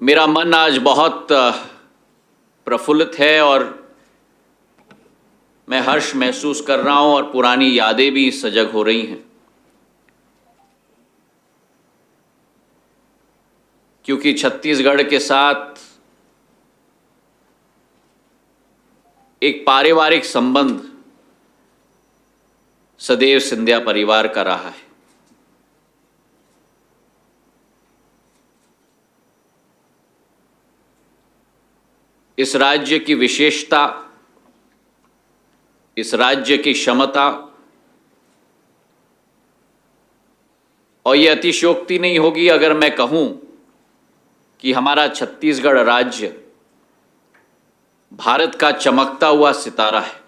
मेरा मन आज बहुत प्रफुल्लित है और मैं हर्ष महसूस कर रहा हूं और पुरानी यादें भी सजग हो रही हैं, क्योंकि छत्तीसगढ़ के साथ एक पारिवारिक संबंध सदैव सिंधिया परिवार का रहा है। इस राज्य की विशेषता, इस राज्य की क्षमता, और यह अतिशयोक्ति नहीं होगी अगर मैं कहूं कि हमारा छत्तीसगढ़ राज्य भारत का चमकता हुआ सितारा है।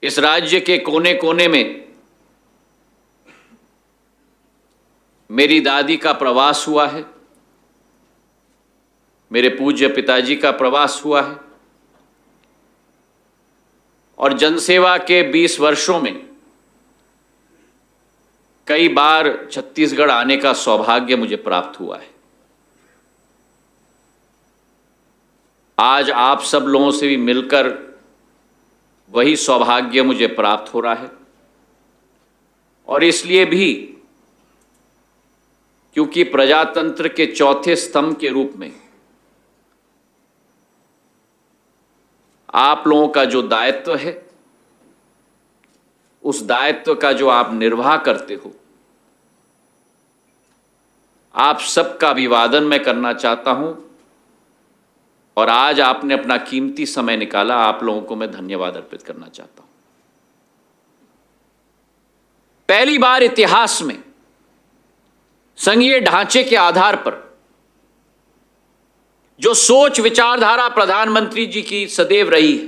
इस राज्य के कोने कोने में मेरी दादी का प्रवास हुआ है, मेरे पूज्य पिताजी का प्रवास हुआ है, और जनसेवा के 20 वर्षों में कई बार छत्तीसगढ़ आने का सौभाग्य मुझे प्राप्त हुआ है। आज आप सब लोगों से भी मिलकर वही सौभाग्य मुझे प्राप्त हो रहा है, और इसलिए भी क्योंकि प्रजातंत्र के चौथे स्तंभ के रूप में आप लोगों का जो दायित्व है, उस दायित्व का जो आप निर्वाह करते हो, आप सबका अभिवादन मैं करना चाहता हूं, और आज आपने अपना कीमती समय निकाला, आप लोगों को मैं धन्यवाद अर्पित करना चाहता हूं। पहली बार इतिहास में संघीय ढांचे के आधार पर जो सोच विचारधारा प्रधानमंत्री जी की सदैव रही है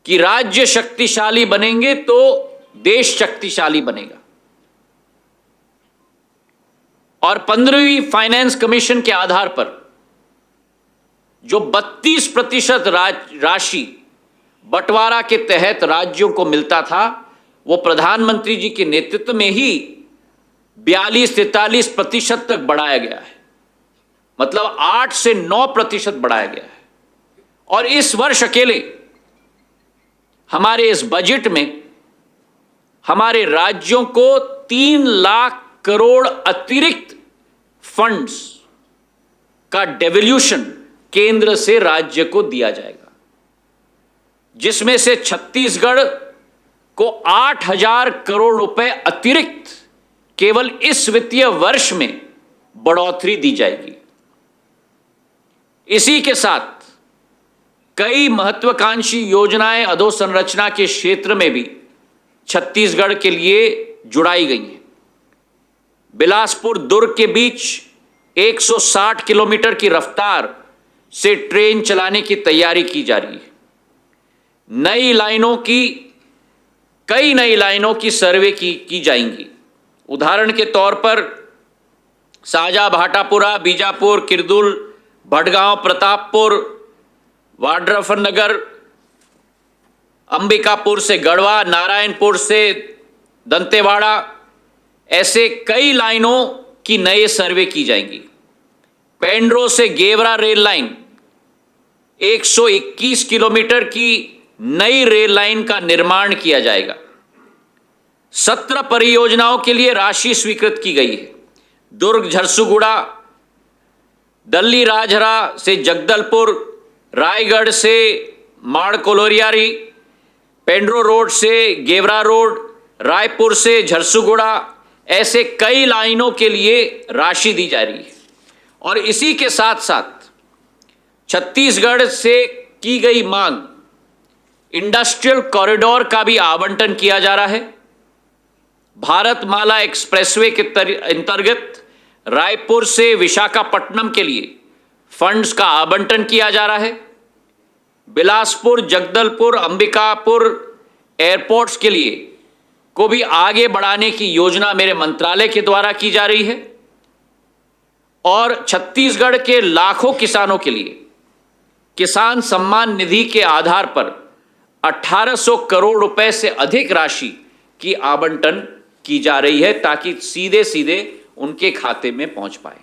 कि राज्य शक्तिशाली बनेंगे तो देश शक्तिशाली बनेगा, और 15वीं फाइनेंस कमीशन के आधार पर जो 32% राशि बंटवारा के तहत राज्यों को मिलता था, वो प्रधानमंत्री जी के नेतृत्व में ही 42-43% तक बढ़ाया गया है। मतलब 8 से 9% बढ़ाया गया है। और इस वर्ष अकेले हमारे इस बजट में हमारे राज्यों को 3 लाख करोड़ अतिरिक्त फंड्स का डेवल्यूशन केंद्र से राज्य को दिया जाएगा, जिसमें से छत्तीसगढ़ को 8,000 करोड़ रुपए अतिरिक्त केवल इस वित्तीय वर्ष में बढ़ोतरी दी जाएगी। इसी के साथ कई महत्वाकांक्षी योजनाएं अधोसंरचना के क्षेत्र में भी छत्तीसगढ़ के लिए जुड़ाई गई हैं। बिलासपुर दुर्ग के बीच 160 किलोमीटर की रफ्तार से ट्रेन चलाने की तैयारी की जा रही है। कई नई लाइनों की सर्वे की जाएंगी। उदाहरण के तौर पर साजा भाटापुरा, बीजापुर, किरदुल, भटगांव, प्रतापपुर, वाड्रफनगर, अंबिकापुर से गढ़वा, नारायणपुर से दंतेवाड़ा, ऐसे कई लाइनों की नए सर्वे की जाएंगी। पेंड्रो से गेवरा रेल लाइन 121 किलोमीटर की नई रेल लाइन का निर्माण किया जाएगा। 17 परियोजनाओं के लिए राशि स्वीकृत की गई है। दुर्ग झरसुगुड़ा, दल्ली राजहरा से जगदलपुर, रायगढ़ से माड़कोलोरियारी, पेंड्रो रोड से गेवरा रोड, रायपुर से झरसुगुड़ा, ऐसे कई लाइनों के लिए राशि दी जा रही है। और इसी के साथ साथ छत्तीसगढ़ से की गई मांग इंडस्ट्रियल कॉरिडोर का भी आवंटन किया जा रहा है। भारतमाला एक्सप्रेसवे के अंतर्गत रायपुर से विशाखापट्टनम के लिए फंड्स का आवंटन किया जा रहा है। बिलासपुर, जगदलपुर, अंबिकापुर एयरपोर्ट्स के लिए को भी आगे बढ़ाने की योजना मेरे मंत्रालय के द्वारा की जा रही है। और छत्तीसगढ़ के लाखों किसानों के लिए किसान सम्मान निधि के आधार पर 1800 करोड़ रुपए से अधिक राशि की आवंटन की जा रही है ताकि सीधे सीधे उनके खाते में पहुंच पाए।